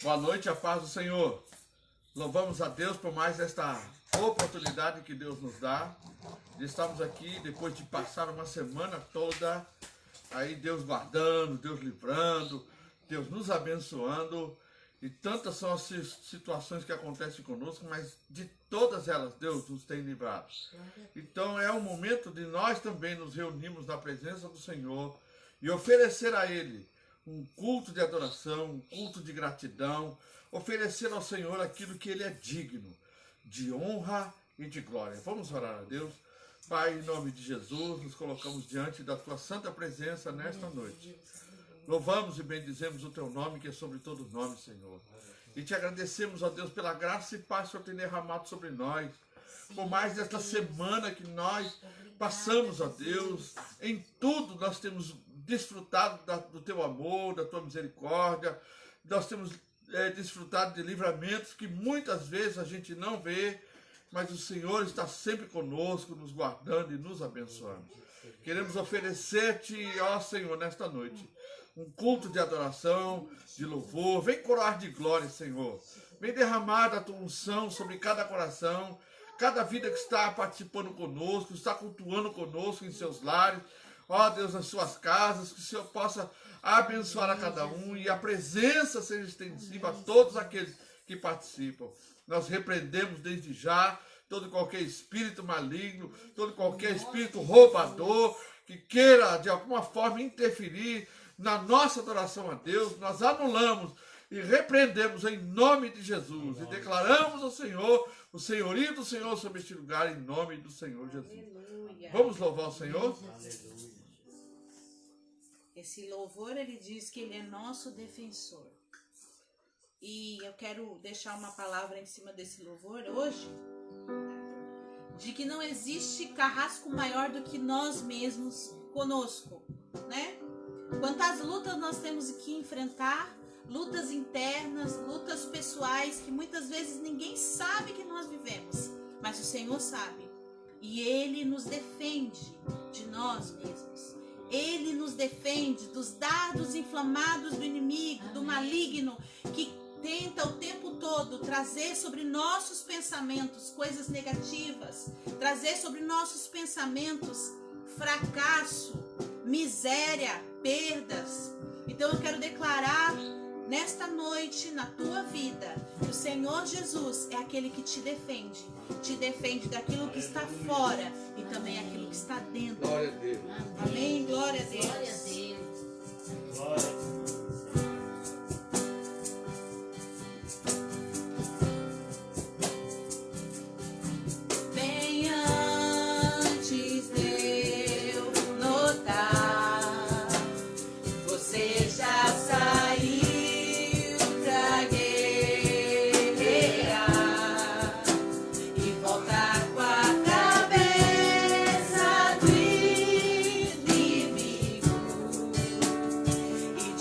Boa noite, a paz do Senhor. Louvamos a Deus por mais esta oportunidade que Deus nos dá. Estamos aqui depois de passar uma semana toda, aí Deus guardando, Deus livrando, Deus nos abençoando. E tantas são as situações que acontecem conosco, mas de todas elas Deus nos tem livrado. Então é o momento de nós também nos reunirmos na presença do Senhor e oferecer a Ele um culto de adoração, um culto de gratidão, oferecer ao Senhor aquilo que Ele é digno, de honra e de glória. Vamos orar a Deus. Pai, em nome de Jesus, nos colocamos diante da Tua santa presença nesta noite. Louvamos e bendizemos o Teu nome, que é sobre todo nome, Senhor. E Te agradecemos, ó Deus, pela graça e paz que o Senhor tem derramado sobre nós. Por mais desta semana que nós passamos, ó Deus, em tudo nós temos desfrutado do Teu amor, da Tua misericórdia. Nós temos desfrutado de livramentos que muitas vezes a gente não vê, mas o Senhor está sempre conosco, nos guardando e nos abençoando. Queremos oferecer-Te, ó Senhor, nesta noite, um culto de adoração, de louvor. Vem coroar de glória, Senhor. Vem derramar a Tua unção sobre cada coração, cada vida que está participando conosco, está cultuando conosco em seus lares. Ó Deus, nas suas casas, que o Senhor possa abençoar a cada um e a presença seja extensiva a todos aqueles que participam. Nós repreendemos desde já todo e qualquer espírito maligno, todo e qualquer espírito roubador que queira de alguma forma interferir na nossa adoração a Deus. Nós anulamos e repreendemos em nome de Jesus e declaramos ao Senhor, o senhorio do Senhor sobre este lugar, em nome do Senhor Jesus. Aleluia. Vamos louvar o Senhor? Aleluia. Esse louvor, ele diz que ele é nosso defensor. E eu quero deixar uma palavra em cima desse louvor hoje, de que não existe carrasco maior do que nós mesmos conosco, né? Quantas lutas nós temos que enfrentar, lutas internas, lutas pessoais, que muitas vezes ninguém sabe que nós vivemos, mas o Senhor sabe. E Ele nos defende de nós mesmos. Ele nos defende dos dardos inflamados do inimigo, do maligno, que tenta o tempo todo trazer sobre nossos pensamentos coisas negativas, trazer sobre nossos pensamentos fracasso, miséria, perdas. Então eu quero declarar nesta noite, na tua vida, que o Senhor Jesus é aquele que te defende daquilo que está fora e também aquilo que está dentro. Glória a Deus. Amém, glória a Deus. Glória a Deus. Glória. E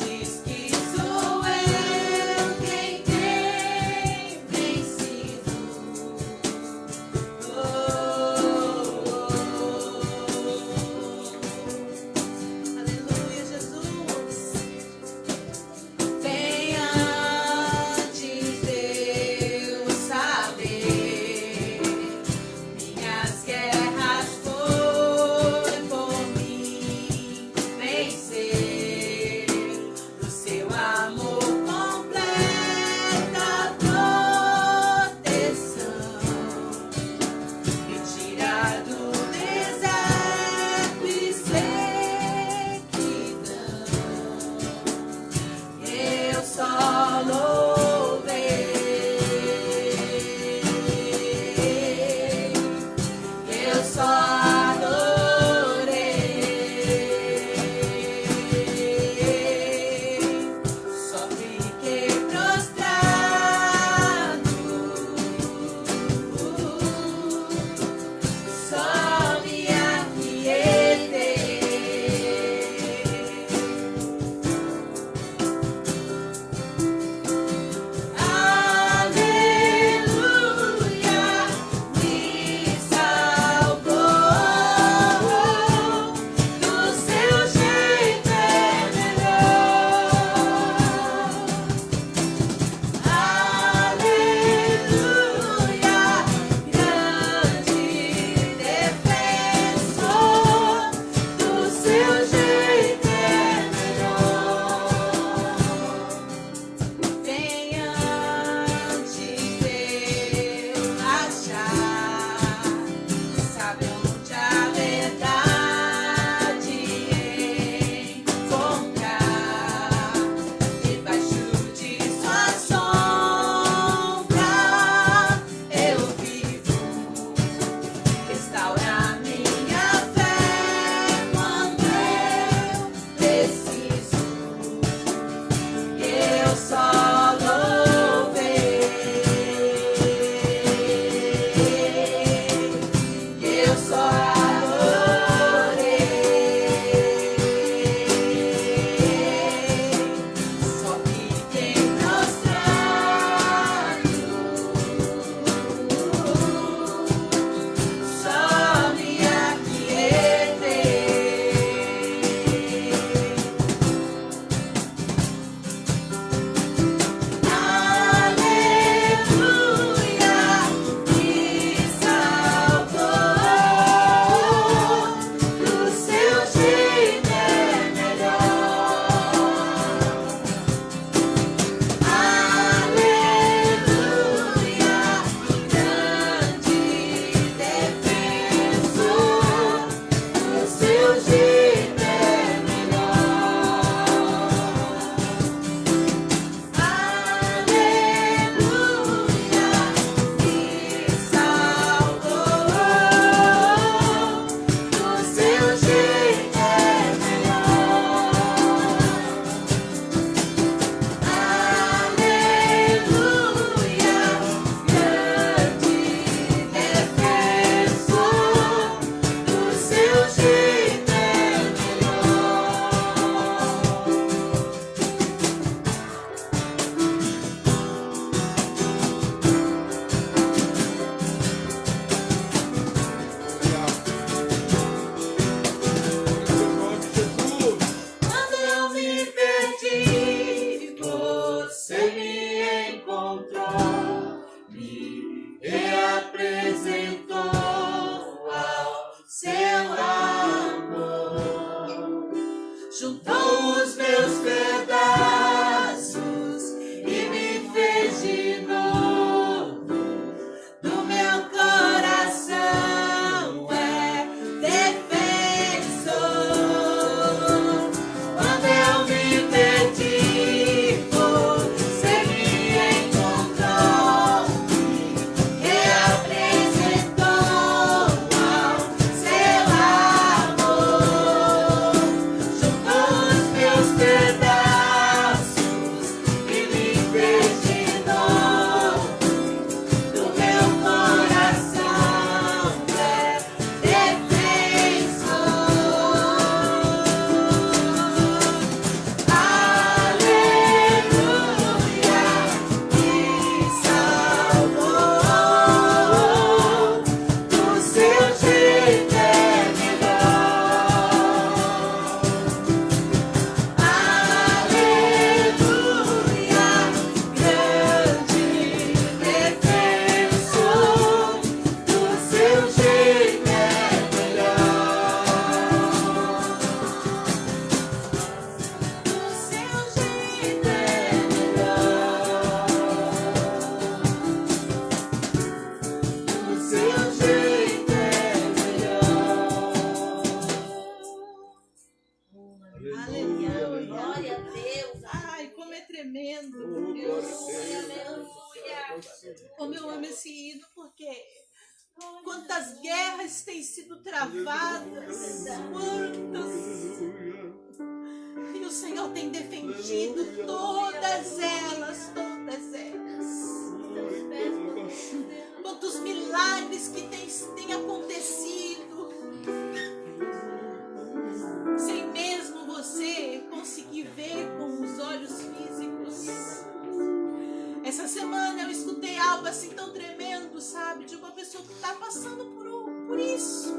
encontrou, me reapresentou ao seu amor. Juntou os meus pedaços e me fez de novo. Do meu coração é defensor. Quando eu me perdi, você me encontrou, me reapresentou ao seu amor. Juntou os meus pedaços e me fez de novo. Do meu coração é defensor. Aleluia, me salvou. Do seu jeito é melhor. Aleluia, grande defensor. Do seu jeito é melhor. Do seu jeito é melhor. Do seu jeito é melhor. Aleluia. Glória a Deus. Ai, como é tremendo. Aleluia. Como eu amo esse hino, porque quantas guerras têm sido travadas, quantas. E o Senhor tem defendido todas elas, todas elas. Quantos milagres que têm acontecido, sem mesmo você conseguir ver com os olhos físicos. Essa semana eu escutei algo assim tão tremendo, sabe? De uma pessoa que está passando por isso.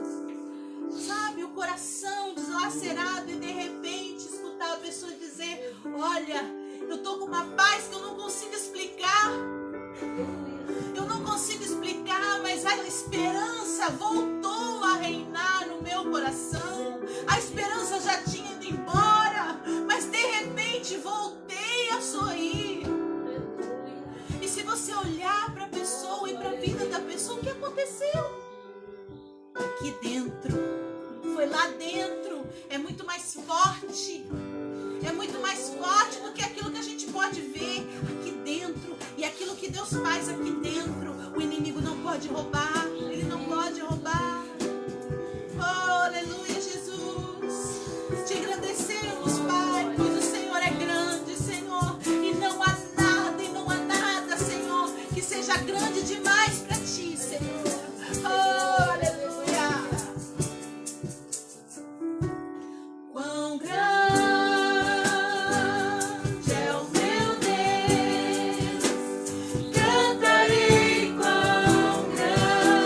Sabe? O coração deslacerado e de repente escutar a pessoa dizer: olha, eu tô com uma paz que eu não consigo explicar. Eu não consigo explicar, mas a esperança voltou a reinar no meu coração. A esperança já tinha ido embora, mas de repente voltei a sorrir. E se você olhar para a pessoa e para a vida da pessoa, o que aconteceu? Aqui dentro, foi lá dentro, é muito mais forte. É muito mais forte do que aquilo que a gente pode ver aqui dentro. E aquilo que Deus faz aqui dentro, o inimigo não pode roubar. Ele não pode roubar. Oh, aleluia, Jesus. Te agradecemos, Pai, pois o Senhor é grande, Senhor. E não há nada, Senhor, que seja grande demais para Ti, Senhor. Oh, aleluia. Quão grande é o meu Deus, cantarei quão grande.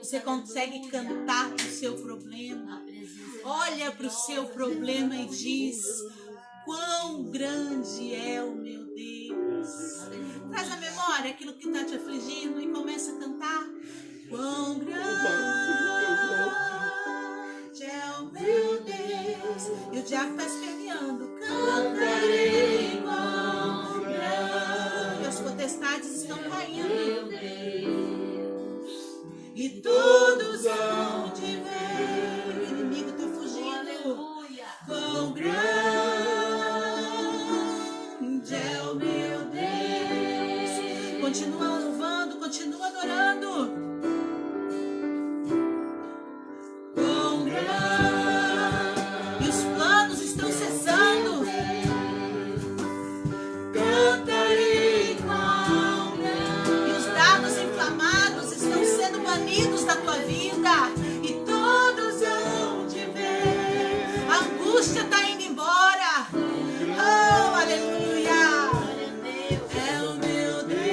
Você consegue cantar para o seu problema. Olha para o seu problema e diz: quão grande é o meu Deus. Traz à memória aquilo que está te afligindo e começa a cantar. Quão grande é o meu Deus. E o diabo está esperneando. Cantarei quão grande. E as potestades estão caindo. E todos hão de ver. O inimigo está fugindo. Quão grande é o meu Deus. Continua louvando, continua adorando. Quão grande. E os planos estão cessando. Cantarei quão grande. E os dardos inflamados estão sendo banidos da tua vida. E todos hão de ver. A angústia está indo embora. Oh, aleluia. É o meu Deus.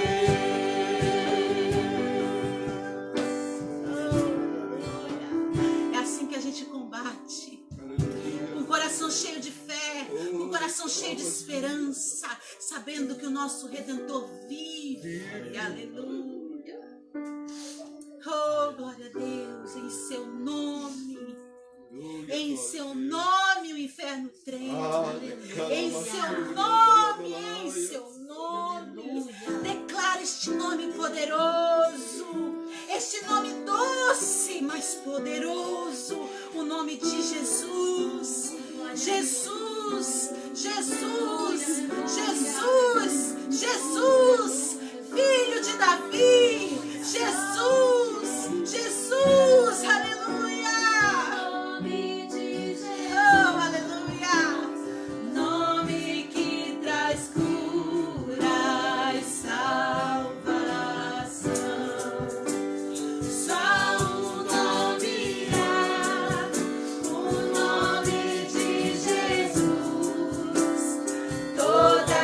Oh, é assim que a gente combate. Com o coração cheio de fé, com o coração cheio de esperança, sabendo que o nosso Redentor vive. Aleluia. Oh, glória a Deus, em seu nome. Em seu nome o inferno treme. Em seu nome, em seu nome. Declara este nome poderoso. Este nome doce, mas poderoso. O nome de Jesus. Jesus, Jesus, Jesus, Jesus, Filho de Davi. Jesus, Jesus, aleluia. Oh, aleluia. Nome que traz cura e salvação. Só um nome há, o nome de Jesus. Toda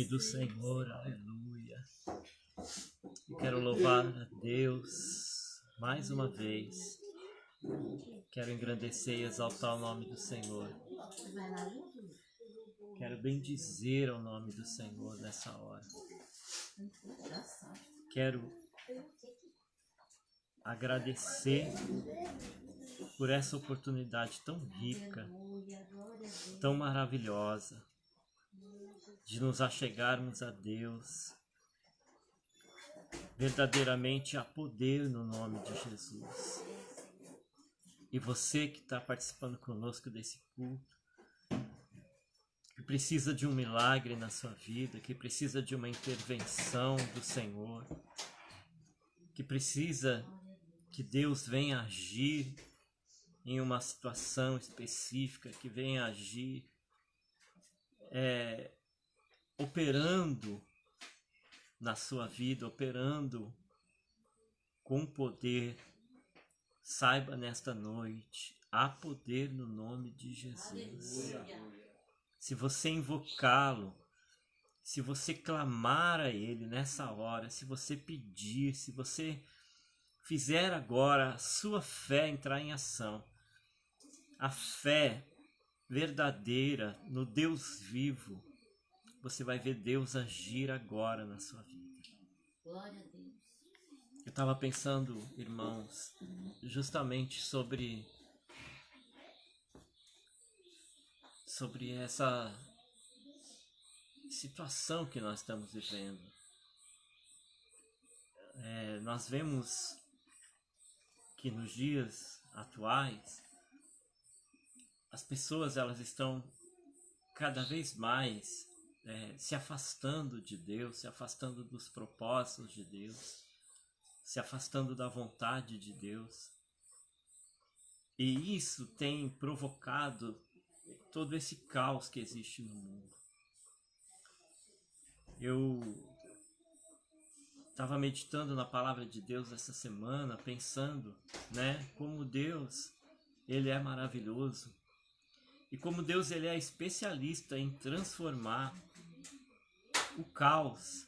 nome do Senhor, aleluia. Eu quero louvar a Deus mais uma vez. Quero engrandecer e exaltar o nome do Senhor. Quero bendizer o nome do Senhor nessa hora. Quero agradecer por essa oportunidade tão rica, tão maravilhosa, de nos achegarmos a Deus. Verdadeiramente há poder no nome de Jesus. E você que está participando conosco desse culto, que precisa de um milagre na sua vida, que precisa de uma intervenção do Senhor, que precisa que Deus venha agir em uma situação específica, que venha agir operando na sua vida, operando com poder. Saiba nesta noite, há poder no nome de Jesus. Se você invocá-lo, se você clamar a Ele nessa hora, se você pedir, se você fizer agora a sua fé entrar em ação, a fé verdadeira no Deus vivo, você vai ver Deus agir agora na sua vida. Glória a Deus. Eu estava pensando, irmãos, justamente sobre essa situação que nós estamos vivendo. Nós vemos que nos dias atuais as pessoas elas estão cada vez mais se afastando de Deus, se afastando dos propósitos de Deus, se afastando da vontade de Deus. E isso tem provocado todo esse caos que existe no mundo. Eu estava meditando na palavra de Deus essa semana, pensando, como Deus, Ele é maravilhoso. E como Deus, Ele é especialista em transformar o caos.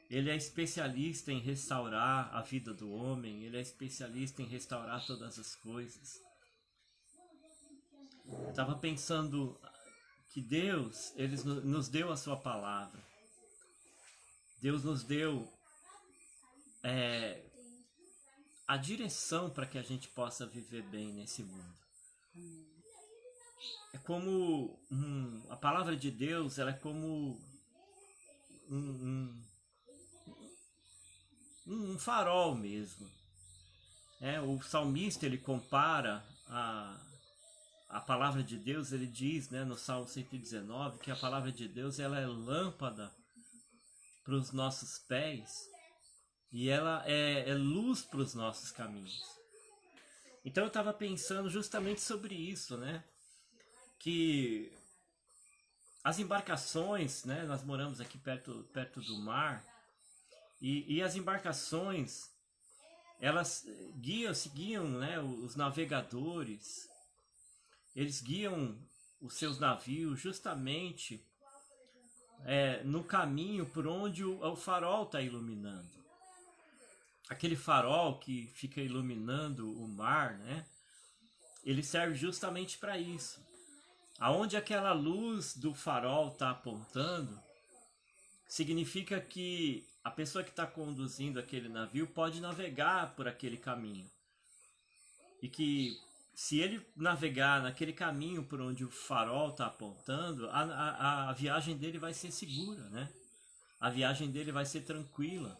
Ele é especialista em restaurar a vida do homem. Ele é especialista em restaurar todas as coisas. Eu estava pensando que Deus, Ele nos deu a sua palavra. Deus nos deu a direção para que a gente possa viver bem nesse mundo. É como a palavra de Deus, ela é como um farol mesmo. O salmista, ele compara a palavra de Deus, ele diz, no Salmo 119, que a palavra de Deus ela é lâmpada para os nossos pés e ela é luz para os nossos caminhos. Então eu estava pensando justamente sobre isso, que as embarcações, nós moramos aqui perto do mar, e as embarcações, elas seguiam, os navegadores, eles guiam os seus navios justamente no caminho por onde o farol está iluminando. Aquele farol que fica iluminando o mar, ele serve justamente para isso. Aonde aquela luz do farol está apontando, significa que a pessoa que está conduzindo aquele navio pode navegar por aquele caminho. E que se ele navegar naquele caminho por onde o farol está apontando, a viagem dele vai ser segura, A viagem dele vai ser tranquila.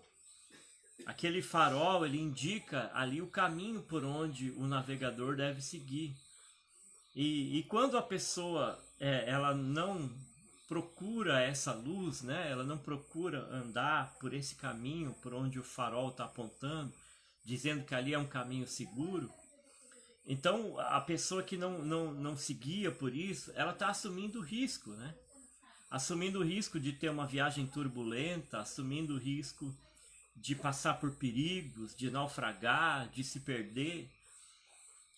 Aquele farol, ele indica ali o caminho por onde o navegador deve seguir. E quando a pessoa ela não procura essa luz, ela não procura andar por esse caminho por onde o farol está apontando, dizendo que ali é um caminho seguro, então a pessoa que não se guia por isso, ela está assumindo o risco, Assumindo o risco de ter uma viagem turbulenta, assumindo o risco de passar por perigos, de naufragar, de se perder.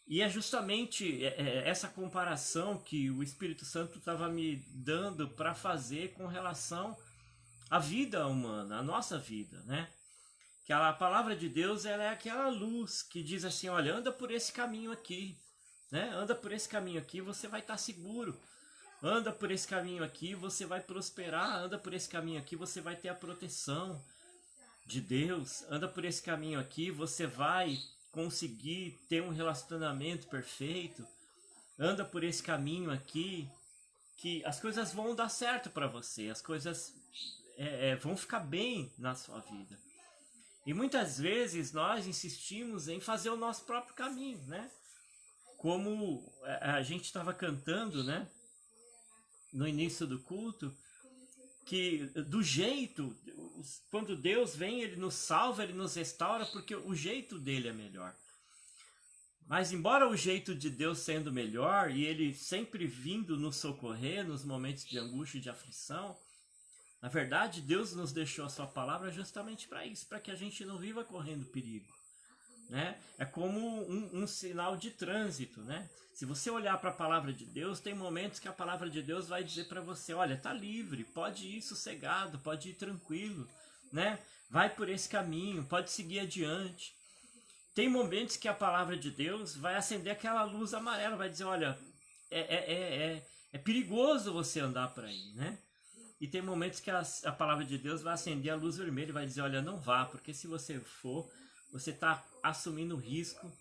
E é justamente essa comparação que o Espírito Santo estava me dando para fazer com relação à vida humana, à nossa vida, né? Que a palavra de Deus, ela é aquela luz que diz assim, olha, anda por esse caminho aqui, né? Anda por esse caminho aqui, você vai estar seguro. Anda por esse caminho aqui, você vai prosperar. Anda por esse caminho aqui, você vai ter a proteção de Deus. Anda por esse caminho aqui, você vai conseguir ter um relacionamento perfeito. Anda por esse caminho aqui, que as coisas vão dar certo para você. As coisas vão ficar bem na sua vida. E muitas vezes nós insistimos em fazer o nosso próprio caminho, né? Como a gente estava cantando, né? No início do culto, que do jeito, quando Deus vem, Ele nos salva, Ele nos restaura, porque o jeito dele é melhor. Mas embora o jeito de Deus sendo melhor, e Ele sempre vindo nos socorrer nos momentos de angústia e de aflição, na verdade Deus nos deixou a sua palavra justamente para isso, para que a gente não viva correndo perigo, né? É como um sinal de trânsito, né? Se você olhar para a palavra de Deus, tem momentos que a palavra de Deus vai dizer para você, olha, tá livre, pode ir sossegado, pode ir tranquilo, né? Vai por esse caminho, pode seguir adiante. Tem momentos que a palavra de Deus vai acender aquela luz amarela, vai dizer, olha, é perigoso você andar por aí, né? E tem momentos que a palavra de Deus vai acender a luz vermelha e vai dizer, olha, não vá, porque se você for, você está assumindo o risco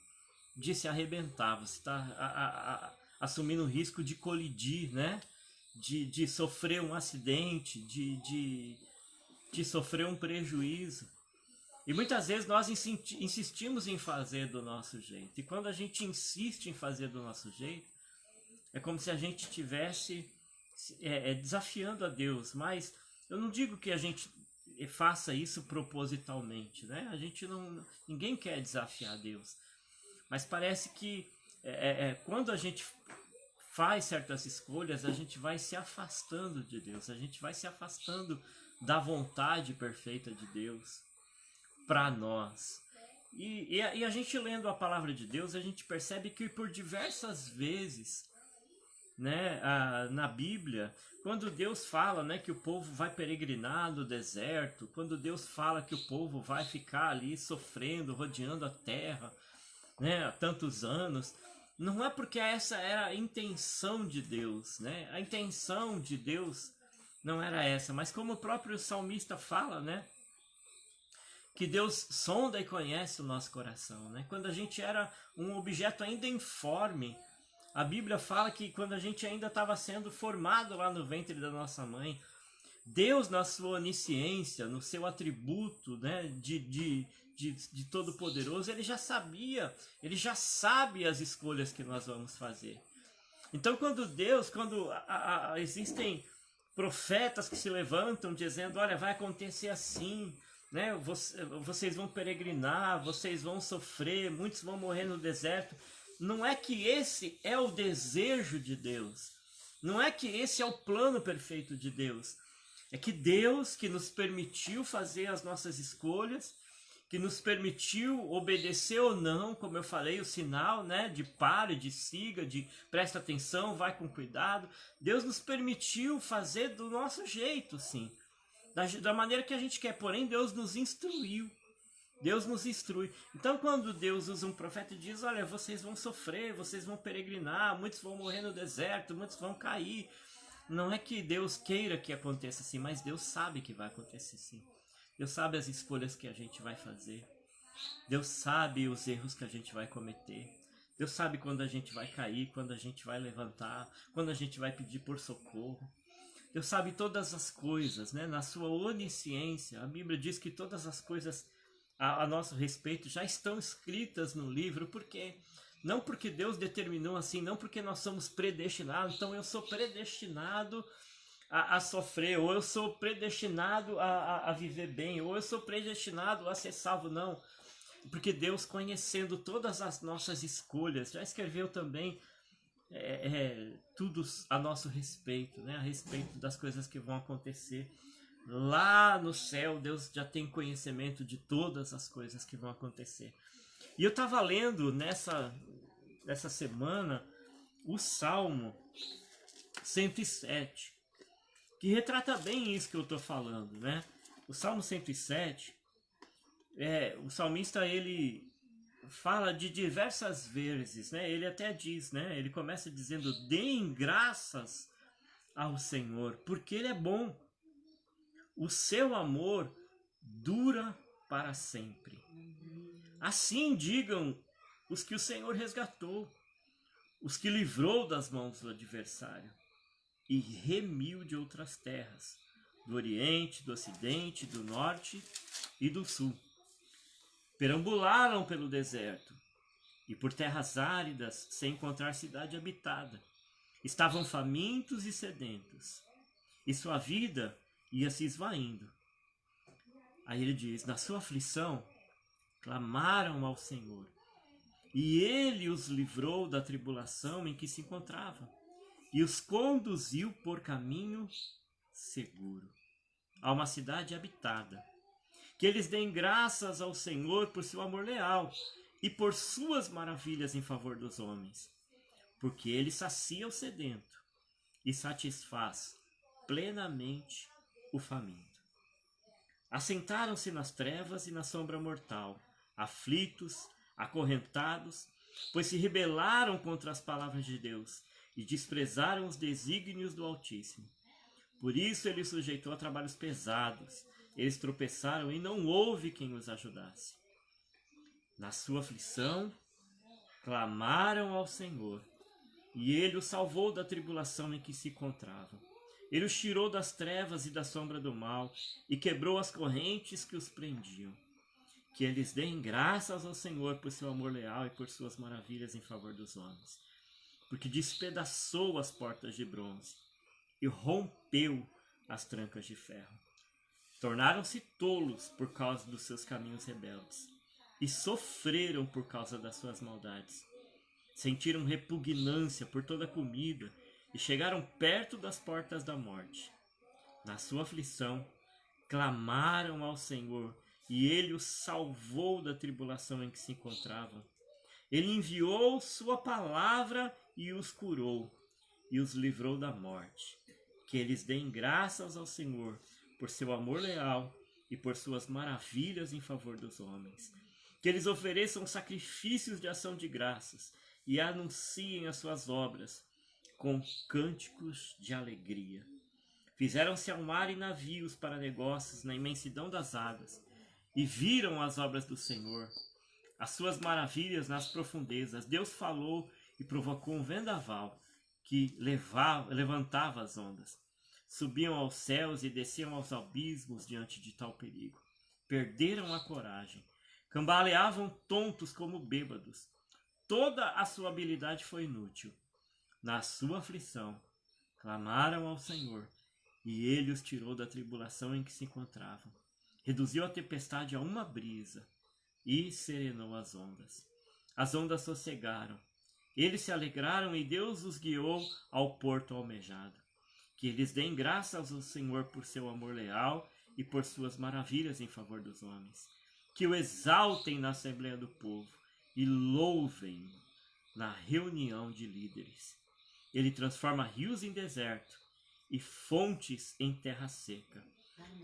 de se arrebentar, você está assumindo o risco de colidir, né? De sofrer um acidente, de sofrer um prejuízo. E muitas vezes nós insistimos em fazer do nosso jeito. E quando a gente insiste em fazer do nosso jeito, é como se a gente estivesse desafiando a Deus. Mas eu não digo que a gente faça isso propositalmente, né? Ninguém quer desafiar Deus. Mas parece que quando a gente faz certas escolhas, a gente vai se afastando de Deus, a gente vai se afastando da vontade perfeita de Deus para nós. E a gente lendo a palavra de Deus, a gente percebe que por diversas vezes, né, na Bíblia, quando Deus fala, né, que o povo vai peregrinar no deserto, quando Deus fala que o povo vai ficar ali sofrendo, rodeando a terra, né, há tantos anos, não é porque essa era a intenção de Deus, né? A intenção de Deus não era essa, mas como o próprio salmista fala, né, que Deus sonda e conhece o nosso coração, né? Quando a gente era um objeto ainda informe, a Bíblia fala que quando a gente ainda estava sendo formado lá no ventre da nossa mãe, Deus, na sua onisciência, no seu atributo, né, de todo-poderoso, ele já sabia, ele já sabe as escolhas que nós vamos fazer. Então, quando existem profetas que se levantam dizendo, olha, vai acontecer assim, né, vocês vão peregrinar, vocês vão sofrer, muitos vão morrer no deserto, não é que esse é o desejo de Deus, não é que esse é o plano perfeito de Deus, é que Deus, que nos permitiu fazer as nossas escolhas, que nos permitiu obedecer ou não, como eu falei, o sinal, né, de pare, de siga, de presta atenção, vai com cuidado. Deus nos permitiu fazer do nosso jeito, sim, da maneira que a gente quer, porém Deus nos instruiu. Deus nos instrui. Então, quando Deus usa um profeta e diz, olha, vocês vão sofrer, vocês vão peregrinar, muitos vão morrer no deserto, muitos vão cair. Não é que Deus queira que aconteça assim, mas Deus sabe que vai acontecer assim. Deus sabe as escolhas que a gente vai fazer. Deus sabe os erros que a gente vai cometer. Deus sabe quando a gente vai cair, quando a gente vai levantar, quando a gente vai pedir por socorro. Deus sabe todas as coisas, né? Na sua onisciência, a Bíblia diz que todas as coisas a nosso respeito já estão escritas no livro, porque não porque Deus determinou assim, não porque nós somos predestinados, então eu sou predestinado a sofrer, ou eu sou predestinado a viver bem, ou eu sou predestinado a ser salvo, não. Porque Deus, conhecendo todas as nossas escolhas, já escreveu também tudo a nosso respeito, né? A respeito das coisas que vão acontecer. Lá no céu, Deus já tem conhecimento de todas as coisas que vão acontecer. E eu estava lendo essa semana o Salmo 107, que retrata bem isso que eu estou falando, né? O Salmo 107, o salmista, ele fala de diversas vezes, né? Ele até diz, né? Ele começa dizendo: deem graças ao Senhor, porque Ele é bom. O seu amor dura para sempre. Assim digam os que o Senhor resgatou, os que livrou das mãos do adversário e remiu de outras terras, do Oriente, do Ocidente, do Norte e do Sul. Perambularam pelo deserto e por terras áridas sem encontrar cidade habitada. Estavam famintos e sedentos, e sua vida ia se esvaindo. Aí ele diz: na sua aflição clamaram ao Senhor, e Ele os livrou da tribulação em que se encontravam, e os conduziu por caminho seguro a uma cidade habitada. Que eles deem graças ao Senhor por seu amor leal e por suas maravilhas em favor dos homens, porque Ele sacia o sedento e satisfaz plenamente o faminto. Assentaram-se nas trevas e na sombra mortal, aflitos, acorrentados, pois se rebelaram contra as palavras de Deus e desprezaram os desígnios do Altíssimo. Por isso ele sujeitou a trabalhos pesados. Eles tropeçaram e não houve quem os ajudasse. Na sua aflição, clamaram ao Senhor, e Ele os salvou da tribulação em que se encontravam. Ele os tirou das trevas e da sombra do mal, e quebrou as correntes que os prendiam. Que eles deem graças ao Senhor por seu amor leal e por suas maravilhas em favor dos homens. Porque despedaçou as portas de bronze e rompeu as trancas de ferro. Tornaram-se tolos por causa dos seus caminhos rebeldes e sofreram por causa das suas maldades. Sentiram repugnância por toda a comida e chegaram perto das portas da morte. Na sua aflição, clamaram ao Senhor, e Ele os salvou da tribulação em que se encontravam. Ele enviou sua palavra e os curou, e os livrou da morte. Que eles deem graças ao Senhor por seu amor leal e por suas maravilhas em favor dos homens. Que eles ofereçam sacrifícios de ação de graças e anunciem as suas obras com cânticos de alegria. Fizeram-se ao mar e navios para negócios na imensidão das águas, e viram as obras do Senhor, as suas maravilhas nas profundezas. Deus falou e provocou um vendaval que levantava as ondas. Subiam aos céus e desciam aos abismos diante de tal perigo. Perderam a coragem, cambaleavam tontos como bêbados. Toda a sua habilidade foi inútil. Na sua aflição, clamaram ao Senhor, e Ele os tirou da tribulação em que se encontravam. Reduziu a tempestade a uma brisa e serenou as ondas. As ondas sossegaram. Eles se alegraram e Deus os guiou ao porto almejado. Que eles deem graças ao Senhor por seu amor leal e por suas maravilhas em favor dos homens. Que o exaltem na assembleia do povo e louvem na reunião de líderes. Ele transforma rios em deserto e fontes em terra seca.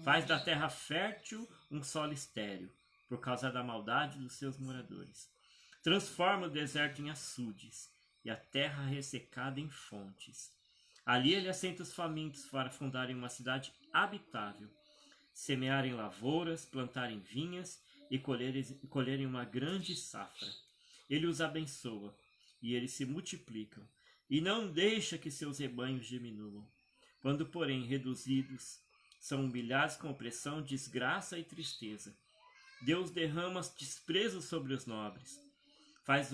Faz da terra fértil um solo estéril, por causa da maldade dos seus moradores. Transforma o deserto em açudes e a terra ressecada em fontes. Ali ele assenta os famintos para fundarem uma cidade habitável, semearem lavouras, plantarem vinhas e colherem uma grande safra. Ele os abençoa e eles se multiplicam, e não deixa que seus rebanhos diminuam. Quando, porém, reduzidos, são humilhados com opressão, desgraça e tristeza. Deus derrama desprezo sobre os nobres. Faz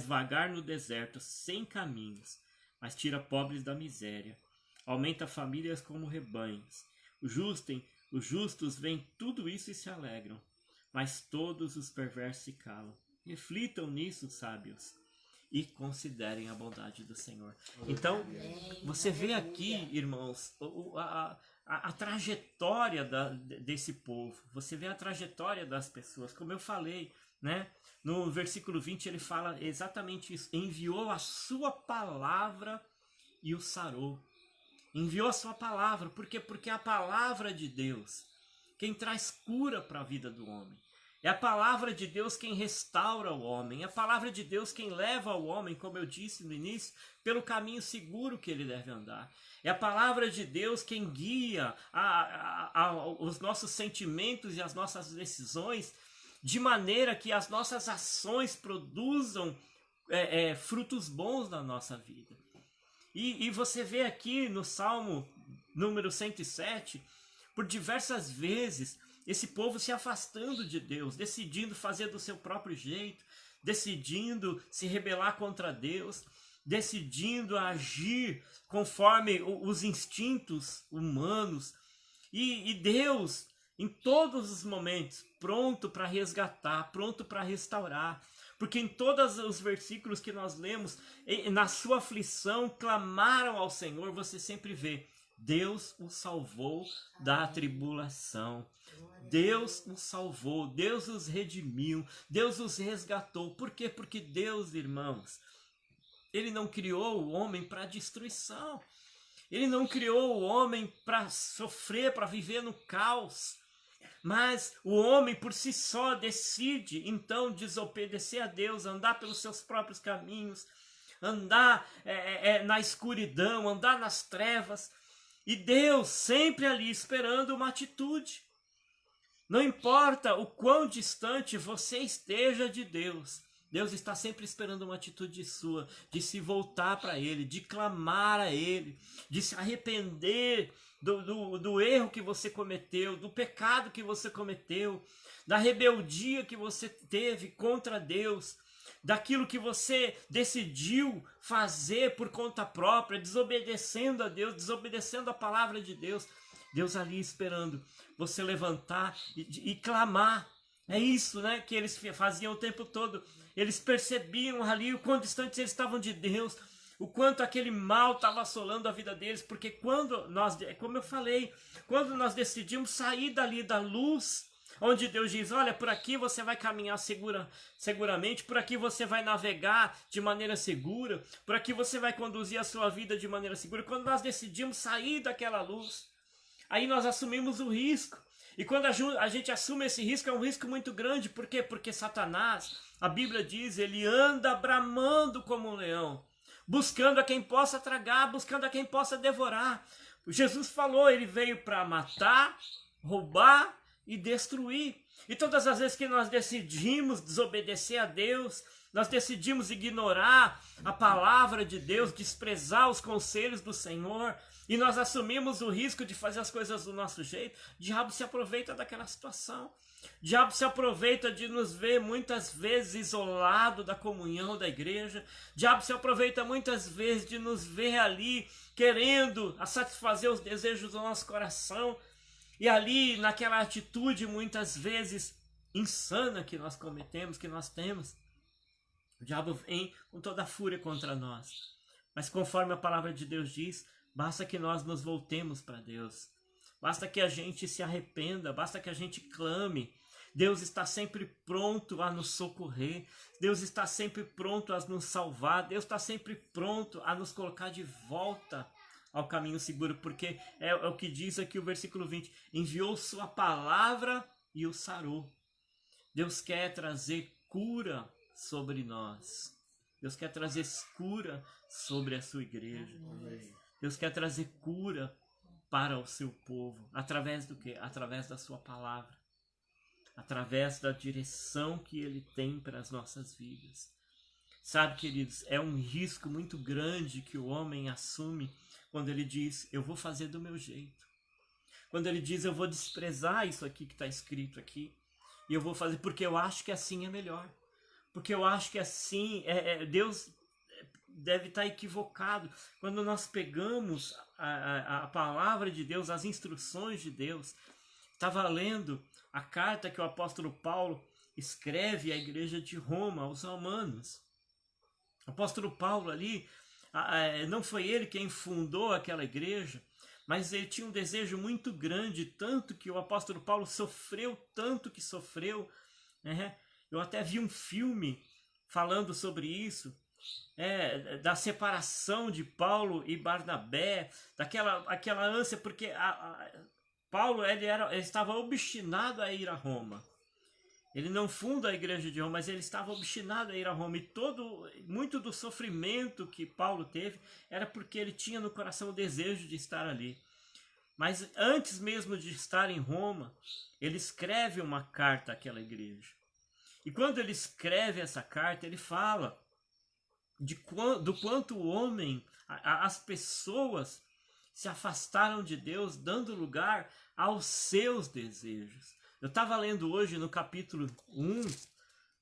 vagar no deserto sem caminhos, mas tira pobres da miséria. Aumenta famílias como rebanhos. Os justos veem tudo isso e se alegram, mas todos os perversos se calam. Reflitam nisso, sábios, e considerem a bondade do Senhor. Então, você vê aqui, irmãos, a trajetória desse povo, você vê a trajetória das pessoas, como eu falei, né? No versículo 20 ele fala exatamente isso: enviou a sua palavra e o sarou. Enviou a sua palavra, por quê? Porque é a palavra de Deus quem traz cura para a vida do homem. É a palavra de Deus quem restaura o homem. É a palavra de Deus quem leva o homem, como eu disse no início, pelo caminho seguro que ele deve andar. É a palavra de Deus quem guia os nossos sentimentos e as nossas decisões, de maneira que as nossas ações produzam frutos bons na nossa vida. E você vê aqui no Salmo número 107, por diversas vezes, esse povo se afastando de Deus, decidindo fazer do seu próprio jeito, decidindo se rebelar contra Deus, decidindo agir conforme os instintos humanos. E Deus, em todos os momentos, pronto para resgatar, pronto para restaurar. Porque em todos os versículos que nós lemos, na sua aflição, clamaram ao Senhor, você sempre vê: Deus o salvou da tribulação. Deus os salvou, Deus os redimiu, Deus os resgatou. Por quê? Porque Deus, irmãos, Ele não criou o homem para destruição. Ele não criou o homem para sofrer, para viver no caos. Mas o homem por si só decide então desobedecer a Deus, andar pelos seus próprios caminhos, andar na escuridão, andar nas trevas. E Deus sempre ali esperando uma atitude. Não importa o quão distante você esteja de Deus, Deus está sempre esperando uma atitude sua, de se voltar para Ele, de clamar a Ele, de se arrepender do erro que você cometeu, do pecado que você cometeu, da rebeldia que você teve contra Deus, daquilo que você decidiu fazer por conta própria, desobedecendo a Deus, desobedecendo a palavra de Deus. Deus ali esperando você levantar e clamar. É isso, né, que eles faziam o tempo todo. Eles percebiam ali o quão distantes eles estavam de Deus, o quanto aquele mal estava assolando a vida deles, porque quando nós, como eu falei, quando nós decidimos sair dali da luz, onde Deus diz: olha, por aqui você vai caminhar seguramente, por aqui você vai navegar de maneira segura, por aqui você vai conduzir a sua vida de maneira segura. Quando nós decidimos sair daquela luz, aí nós assumimos o risco. E quando a gente assume esse risco, é um risco muito grande. Por quê? Porque Satanás, a Bíblia diz, ele anda bramando como um leão, buscando a quem possa tragar, buscando a quem possa devorar. Jesus falou, ele veio para matar, roubar e destruir. E todas as vezes que nós decidimos desobedecer a Deus, nós decidimos ignorar a palavra de Deus, desprezar os conselhos do Senhor, e nós assumimos o risco de fazer as coisas do nosso jeito, o diabo se aproveita daquela situação. O diabo se aproveita de nos ver muitas vezes isolado da comunhão da igreja. O diabo se aproveita muitas vezes de nos ver ali querendo satisfazer os desejos do nosso coração. E ali naquela atitude muitas vezes insana que nós cometemos, que nós temos, o diabo vem com toda a fúria contra nós. Mas conforme a palavra de Deus diz, basta que nós nos voltemos para Deus. Basta que a gente se arrependa, basta que a gente clame. Deus está sempre pronto a nos socorrer. Deus está sempre pronto a nos salvar. Deus está sempre pronto a nos colocar de volta ao caminho seguro. Porque é o que diz aqui o versículo 20. Enviou sua palavra e o sarou. Deus quer trazer cura sobre nós. Deus quer trazer cura sobre a sua igreja. Deus quer trazer cura para o seu povo. Através do quê? Através da sua palavra. Através da direção que Ele tem para as nossas vidas. Sabe, queridos, é um risco muito grande que o homem assume quando ele diz: eu vou fazer do meu jeito. Quando ele diz: eu vou desprezar isso aqui que está escrito aqui, e eu vou fazer porque eu acho que assim é melhor. Porque eu acho que assim, Deus deve estar equivocado. Quando nós pegamos a palavra de Deus, as instruções de Deus, estava lendo a carta que o apóstolo Paulo escreve à igreja de Roma, aos romanos. O apóstolo Paulo ali, não foi ele quem fundou aquela igreja, mas ele tinha um desejo muito grande, tanto que o apóstolo Paulo sofreu tanto que sofreu, né? Eu até vi um filme falando sobre isso, da separação de Paulo e Barnabé, aquela ânsia, porque Paulo ele estava obstinado a ir a Roma. Ele não funda a igreja de Roma, mas ele estava obstinado a ir a Roma. E muito do sofrimento que Paulo teve era porque ele tinha no coração o desejo de estar ali. Mas antes mesmo de estar em Roma, ele escreve uma carta àquela igreja. E quando ele escreve essa carta, ele fala do quanto o homem, as pessoas se afastaram de Deus, dando lugar aos seus desejos. Eu estava lendo hoje no capítulo 1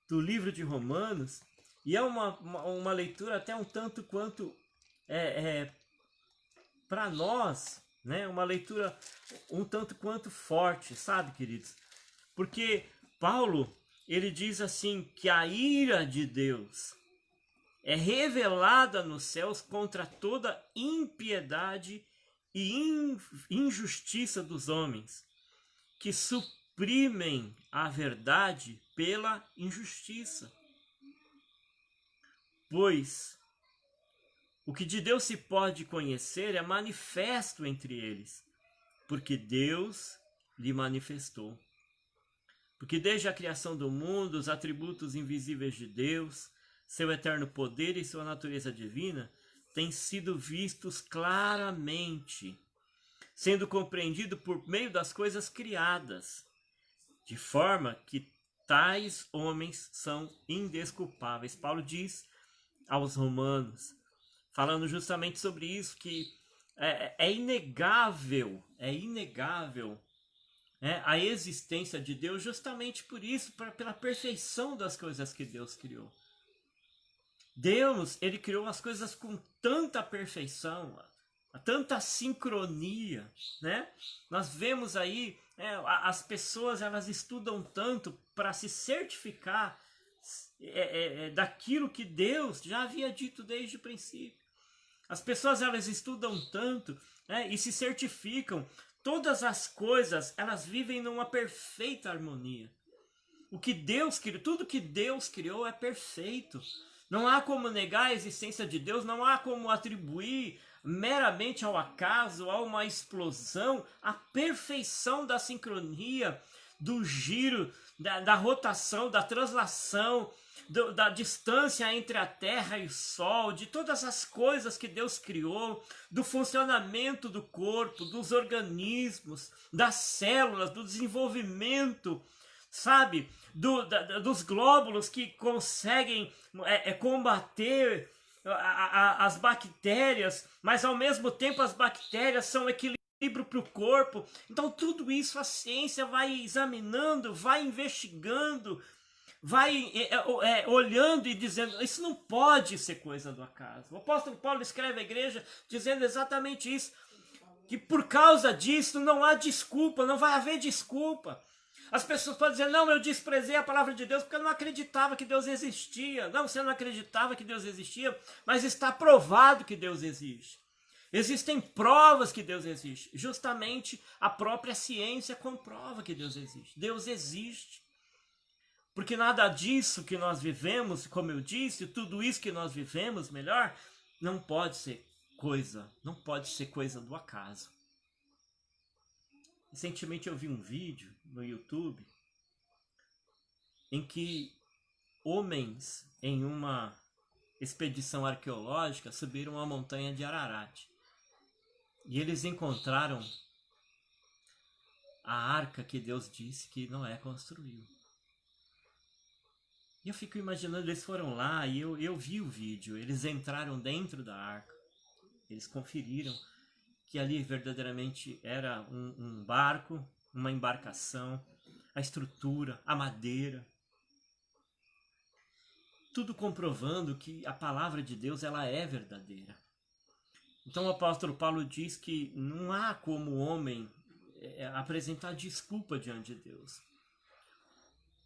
do livro de Romanos, e é uma leitura até um tanto quanto para nós, né, uma leitura um tanto quanto forte, sabe, queridos? Porque Paulo, ele diz assim, que a ira de Deus é revelada nos céus contra toda impiedade e injustiça dos homens, que suprimem a verdade pela injustiça. Pois o que de Deus se pode conhecer é manifesto entre eles, porque Deus lhe manifestou. Porque desde a criação do mundo, os atributos invisíveis de Deus, seu eterno poder e sua natureza divina, têm sido vistos claramente, sendo compreendido por meio das coisas criadas, de forma que tais homens são indesculpáveis. Paulo diz aos Romanos, falando justamente sobre isso, que é inegável a existência de Deus, justamente por isso, pela perfeição das coisas que Deus criou. Deus, ele criou as coisas com tanta perfeição, tanta sincronia, né? Nós vemos aí, as pessoas, elas estudam tanto para se certificar daquilo que Deus já havia dito desde o princípio. As pessoas, elas estudam tanto, e se certificam. Todas as coisas, elas vivem numa perfeita harmonia. O que Deus criou, tudo que Deus criou é perfeito. Não há como negar a existência de Deus, não há como atribuir meramente ao acaso, a uma explosão, a perfeição da sincronia, do giro, da rotação, da translação, da distância entre a Terra e o Sol, de todas as coisas que Deus criou, do funcionamento do corpo, dos organismos, das células, do desenvolvimento, sabe? Dos glóbulos que conseguem combater as bactérias, mas ao mesmo tempo as bactérias são equilíbrio para o corpo. Então tudo isso a ciência vai examinando, vai investigando, vai olhando e dizendo, isso não pode ser coisa do acaso. O apóstolo Paulo escreve à igreja dizendo exatamente isso, que por causa disso não há desculpa, não vai haver desculpa. As pessoas podem dizer, não, eu desprezei a palavra de Deus porque eu não acreditava que Deus existia. Não, você não acreditava que Deus existia, mas está provado que Deus existe. Existem provas que Deus existe. Justamente a própria ciência comprova que Deus existe. Deus existe. Porque nada disso que nós vivemos, como eu disse, tudo isso que nós vivemos, melhor, não pode ser coisa do acaso. Recentemente eu vi um vídeo no YouTube em que homens em uma expedição arqueológica subiram a montanha de Ararat. E eles encontraram a arca que Deus disse que Noé construiu. E eu fico imaginando, eles foram lá e eu vi o vídeo, eles entraram dentro da arca, eles conferiram que ali verdadeiramente era um barco, uma embarcação, a estrutura, a madeira. Tudo comprovando que a palavra de Deus ela é verdadeira. Então o apóstolo Paulo diz que não há como o homem apresentar desculpa diante de Deus.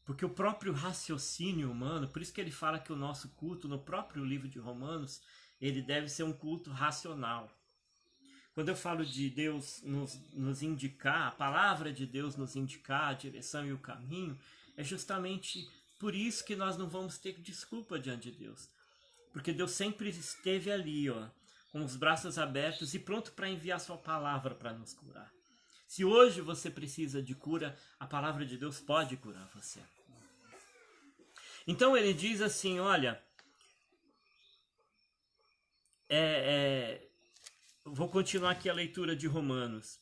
Porque o próprio raciocínio humano, por isso que ele fala que o nosso culto, no próprio livro de Romanos, ele deve ser um culto racional. quando eu falo de Deus nos indicar, a palavra de Deus nos indicar a direção e o caminho, é justamente por isso que nós não vamos ter desculpa diante de Deus. Porque Deus sempre esteve ali, ó, com os braços abertos e pronto para enviar sua palavra para nos curar. Se hoje você precisa de cura, a palavra de Deus pode curar você. Então ele diz assim, olha, vou continuar aqui a leitura de Romanos,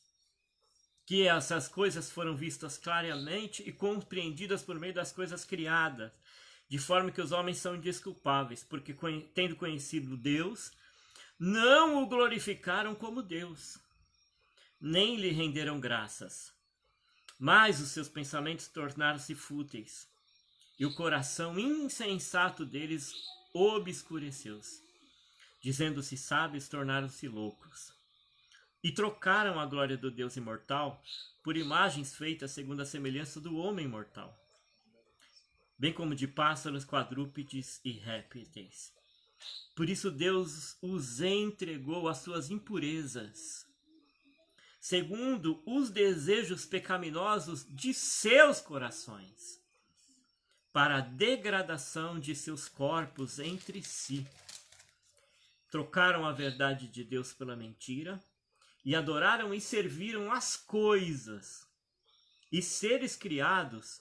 que essas coisas foram vistas claramente e compreendidas por meio das coisas criadas, de forma que os homens são indesculpáveis, porque tendo conhecido Deus, não o glorificaram como Deus, nem lhe renderam graças, mas os seus pensamentos tornaram-se fúteis, e o coração insensato deles obscureceu-se. Dizendo-se sábios, tornaram-se loucos. E trocaram a glória do Deus imortal por imagens feitas segundo a semelhança do homem mortal, bem como de pássaros, quadrúpedes e répteis. Por isso Deus os entregou às suas impurezas, segundo os desejos pecaminosos de seus corações, para a degradação de seus corpos entre si. Trocaram a verdade de Deus pela mentira e adoraram e serviram as coisas e seres criados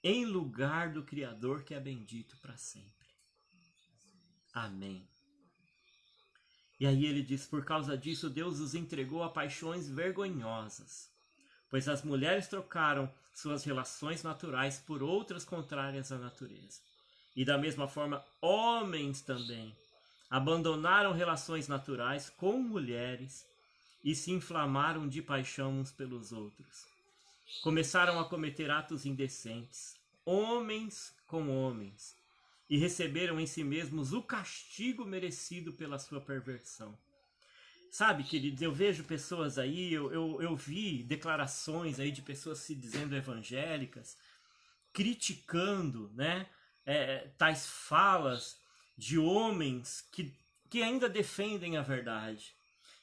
em lugar do Criador, que é bendito para sempre. Amém. E aí ele diz, por causa disso Deus os entregou a paixões vergonhosas, pois as mulheres trocaram suas relações naturais por outras contrárias à natureza. E da mesma forma, homens também abandonaram relações naturais com mulheres e se inflamaram de paixão uns pelos outros. Começaram a cometer atos indecentes, homens com homens, e receberam em si mesmos o castigo merecido pela sua perversão. Sabe, queridos, eu vejo pessoas aí, eu vi declarações aí de pessoas se dizendo evangélicas, criticando, né, tais falas de homens que ainda defendem a verdade,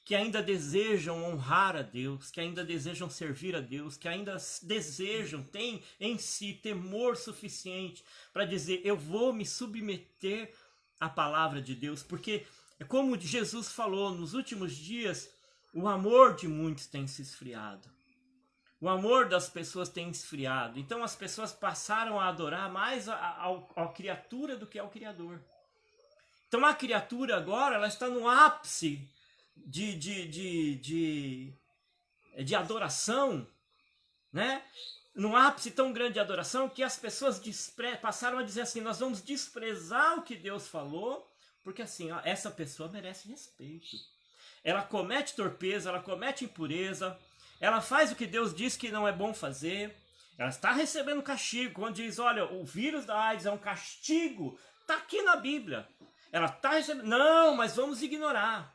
que ainda desejam honrar a Deus, que ainda desejam servir a Deus, que ainda desejam, têm em si temor suficiente para dizer, eu vou me submeter à palavra de Deus, porque é como Jesus falou, nos últimos dias, o amor de muitos tem se esfriado. O amor das pessoas tem esfriado. Então as pessoas passaram a adorar mais a criatura do que ao Criador. Então a criatura agora ela está no ápice de adoração, né? Num ápice tão grande de adoração que as pessoas passaram a dizer assim, nós vamos desprezar o que Deus falou, porque assim, ó, essa pessoa merece respeito. Ela comete torpeza, ela comete impureza, ela faz o que Deus diz que não é bom fazer, ela está recebendo castigo, quando diz, olha, o vírus da AIDS é um castigo, está aqui na Bíblia. Ela está recebendo, não, mas vamos ignorar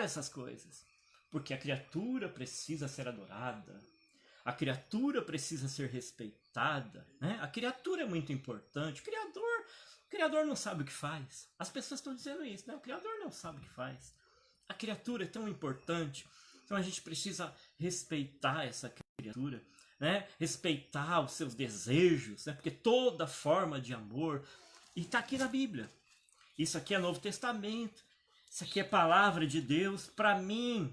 essas coisas, porque a criatura precisa ser adorada, a criatura precisa ser respeitada, né? A criatura é muito importante, o Criador não sabe o que faz, as pessoas estão dizendo isso, né? O Criador não sabe o que faz, a criatura é tão importante, então a gente precisa respeitar essa criatura, né? Respeitar os seus desejos, né? Porque toda forma de amor, e está aqui na Bíblia, isso aqui é Novo Testamento, isso aqui é palavra de Deus para mim,